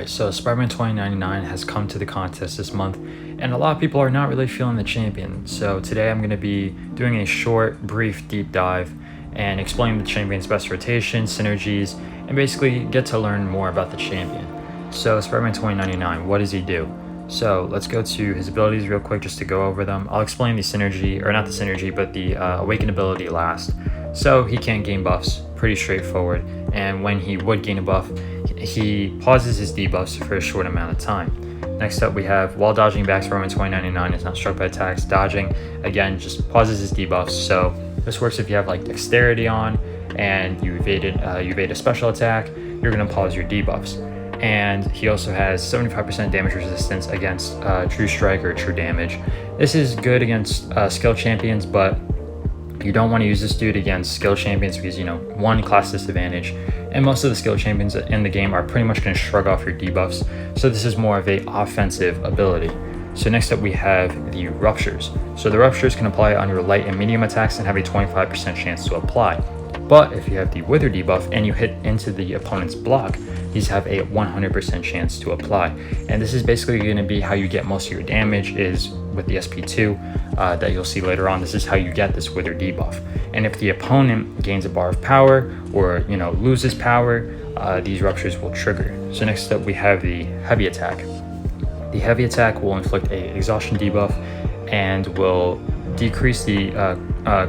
Alright, so Spider-Man 2099 has come to the contest this month, and a lot of people are not really feeling the champion. So today I'm going to be doing a short, brief deep dive and explain the champion's best rotation, synergies, and basically get to learn more about the champion. So Spider-Man 2099, what does he do? So let's go to his abilities real quick just to go over them. I'll explain the synergy, or not the synergy, but the awaken ability last. So he can't gain buffs, pretty straightforward, and when he would gain a buff, he pauses his debuffs for a short amount of time. Next up we have, while dodging back, Spider-Man 2099 is not struck by attacks. Dodging, again, just pauses his debuffs. So this works if you have like dexterity on and you evade a special attack, you're gonna pause your debuffs. And he also has 75% damage resistance against true strike or true damage. This is good against skill champions, but you don't want to use this dude against skill champions because, you know, one, class disadvantage, and most of the skill champions in the game are pretty much going to shrug off your debuffs. So this is more of a offensive ability. So next up we have the ruptures. So the ruptures can apply on your light and medium attacks and have a 25% chance to apply. But if you have the wither debuff and you hit into the opponent's block, these have a 100% chance to apply. And this is basically going to be how you get most of your damage, is with the SP2 that you'll see later on. This is how you get this wither debuff. And if the opponent gains a bar of power or, you know, loses power, these ruptures will trigger. So next up we have the heavy attack. The heavy attack will inflict a exhaustion debuff and will decrease the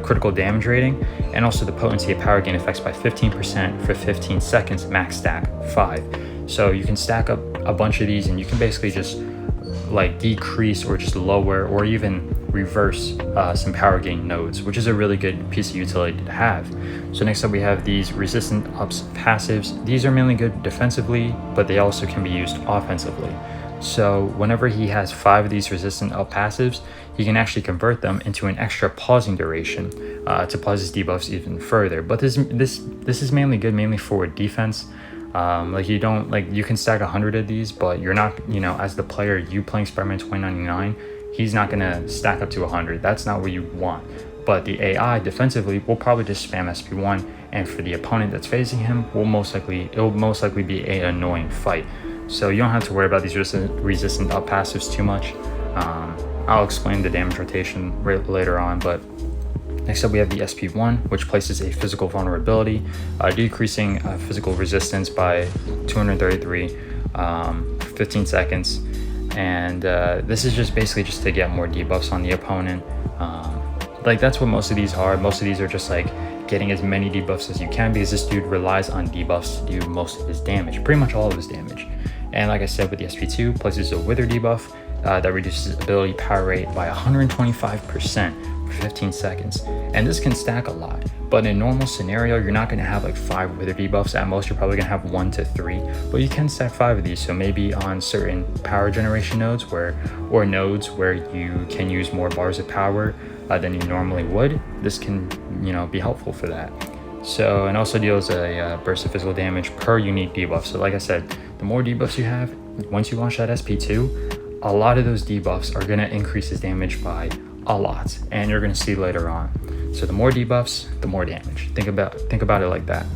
critical damage rating and also the potency of power gain effects by 15% for 15 seconds, max stack 5. So you can stack up a bunch of these and you can basically just like decrease or just lower or even reverse some power gain nodes, which is a really good piece of utility to have. So next up we have these resistant ups passives. These are mainly good defensively, but they also can be used offensively. So whenever he has 5 of these resistant up passives, he can actually convert them into an extra pausing duration to pause his debuffs even further. But this is mainly good, mainly for defense. Like you can stack 100 of these, but you're not, you know, as the player, you playing Spider-Man 2099, he's not gonna stack up to 100. That's not what you want. But the AI defensively will probably just spam SP1, and for the opponent that's facing him, it will most likely be an annoying fight. So you don't have to worry about these resistant up passives too much. I'll explain the damage rotation later on, but next up we have the SP1, which places a physical vulnerability, decreasing physical resistance by 233 for 15 seconds. And this is just basically just to get more debuffs on the opponent. Like that's what most of these are. Most of these are just like getting as many debuffs as you can, because this dude relies on debuffs to do most of his damage, pretty much all of his damage. And like I said, with the SP2, places a wither debuff that reduces ability power rate by 125% for 15 seconds. And this can stack a lot, but in a normal scenario, you're not going to have like 5 wither debuffs. At most, you're probably going to have 1 to 3, but you can stack 5 of these. So maybe on certain power generation nodes or nodes where you can use more bars of power than you normally would, this can, you know, be helpful for that. So, and also deals a burst of physical damage per unique debuff. So like I said, the more debuffs you have, once you launch that SP2, a lot of those debuffs are going to increase his damage by a lot, and you're going to see later on. So the more debuffs, the more damage. Think about it like that.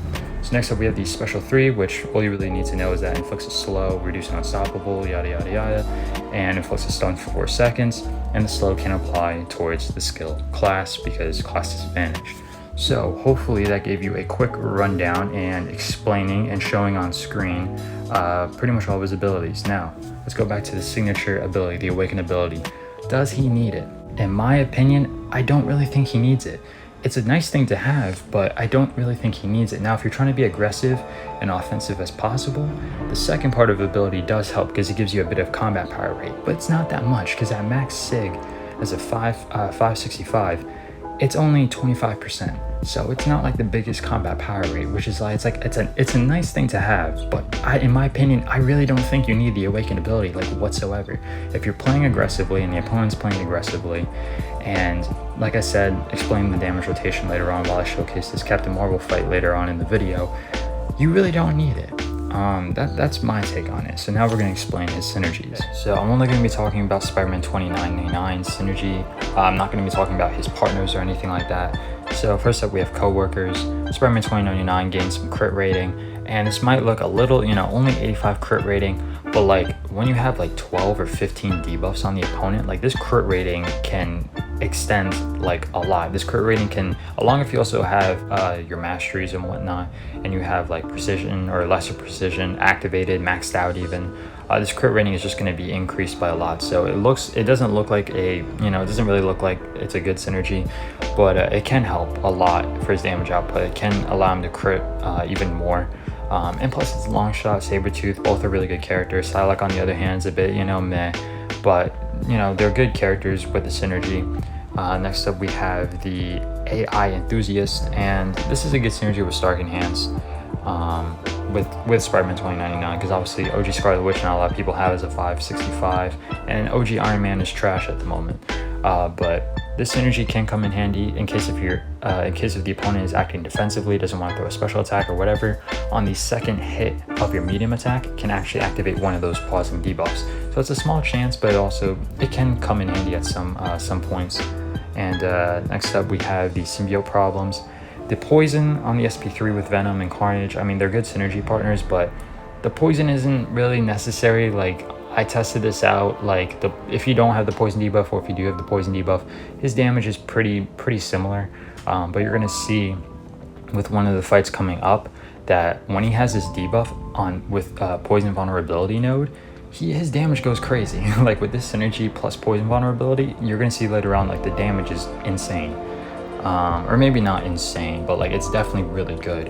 So next up we have the special 3, which all you really need to know is that inflicts a slow, reduce unstoppable, yada yada yada, and inflicts a stun for 4 seconds, and the slow can apply towards the skill class because class disadvantage. So hopefully that gave you a quick rundown and explaining and showing on screen pretty much all of his abilities. Now let's go back to the signature ability, the awaken ability. Does he need it? In my opinion, I don't really think he needs it. It's a nice thing to have, but I don't really think he needs it. Now, if you're trying to be aggressive and offensive as possible, the second part of ability does help because it gives you a bit of combat power rate, but it's not that much because at max sig as a 565, it's only 25%. So it's not like the biggest combat power rate, which is like it's a nice thing to have, but in my opinion, I really don't think you need the awakened ability like whatsoever. If you're playing aggressively and the opponent's playing aggressively, and like I said, explain the damage rotation later on while I showcase this Captain Marvel fight later on in the video, you really don't need it. That's my take on it. So now we're going to explain his synergies. So I'm only going to be talking about Spider-Man 2099 synergy. I'm not going to be talking about his partners or anything like that. So first up we have co-workers. Spider-Man 2099 gains some crit rating, and this might look a little, only 85 crit rating, But like when you have like 12 or 15 debuffs on the opponent, like this crit rating can extend like a lot. This crit rating can, along if you also have your masteries and whatnot, and you have like precision or lesser precision activated, maxed out even, this crit rating is just going to be increased by a lot. So it doesn't look like it doesn't really look like it's a good synergy, but it can help a lot for his damage output. It can allow him to crit even more. And plus it's Longshot, Sabretooth, both are really good characters. Psylocke on the other hand is a bit, meh, but they're good characters with the synergy. Next up we have the AI Enthusiast, and this is a good synergy with Stark Enhance with Spider-Man 2099, because obviously OG Scarlet Witch not a lot of people have as a 565, and OG Iron Man is trash at the moment. But this synergy can come in handy in case if the opponent is acting defensively, doesn't want to throw a special attack or whatever. On the second hit of your medium attack, can actually activate one of those pausing debuffs. So it's a small chance, but it can come in handy at some points. And next up we have the symbiote problems. The poison on the SP3 with Venom and Carnage, I mean, they're good synergy partners, but the poison isn't really necessary. Like, I tested this out, like if you don't have the poison debuff or if you do have the poison debuff, his damage is pretty similar. But you're gonna see with one of the fights coming up that when he has this debuff on with poison vulnerability node, his damage goes crazy. Like with this synergy plus poison vulnerability, you're gonna see later on like the damage is insane. Or maybe not insane, but like it's definitely really good.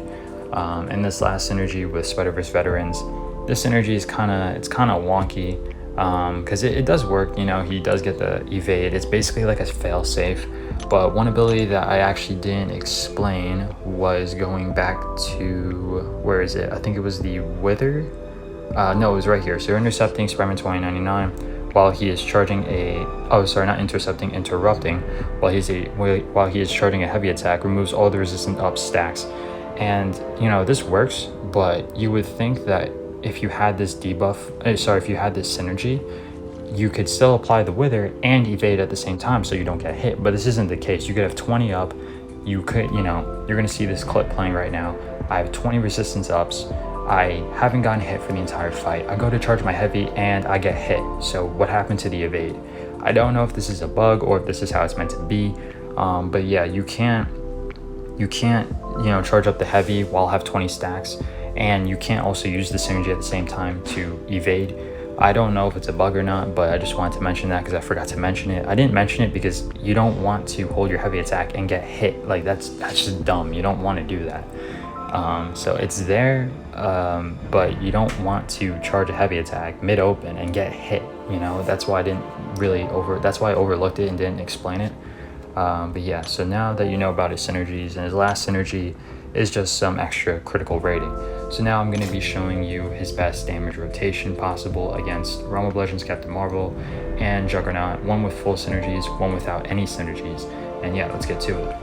And this last synergy with Spider-Verse Veterans, this synergy is kind of wonky, because it does work. He does get the evade. It's basically like a fail safe. But one ability that I actually didn't explain was going back to, where is it? I think it was the Wither. No, it was right here. So you're intercepting Spider-Man 2099 while he is charging interrupting while he is charging a heavy attack, removes all the resistant up stacks. And this works, but you would think that if you had this if you had this synergy, you could still apply the Wither and evade at the same time so you don't get hit. But this isn't the case. You could have 20 up. You could, you're gonna see this clip playing right now. I have 20 resistance ups. I haven't gotten hit for the entire fight. I go to charge my heavy and I get hit. So what happened to the evade? I don't know if this is a bug or if this is how it's meant to be. But yeah, you can't charge up the heavy while have 20 stacks, and you can't also use the synergy at the same time to evade. I don't know if it's a bug or not, but I just wanted to mention that because I forgot to mention it. I didn't mention it because you don't want to hold your heavy attack and get hit. Like that's just dumb. You don't want to do that. So it's there, but you don't want to charge a heavy attack mid-open and get hit. That's why that's why I overlooked it and didn't explain it. But yeah, so now that you know about his synergies, and his last synergy is just some extra critical rating. So now I'm going to be showing you his best damage rotation possible against Realm of Legends Captain Marvel and Juggernaut, one with full synergies, one without any synergies. And yeah, let's get to it.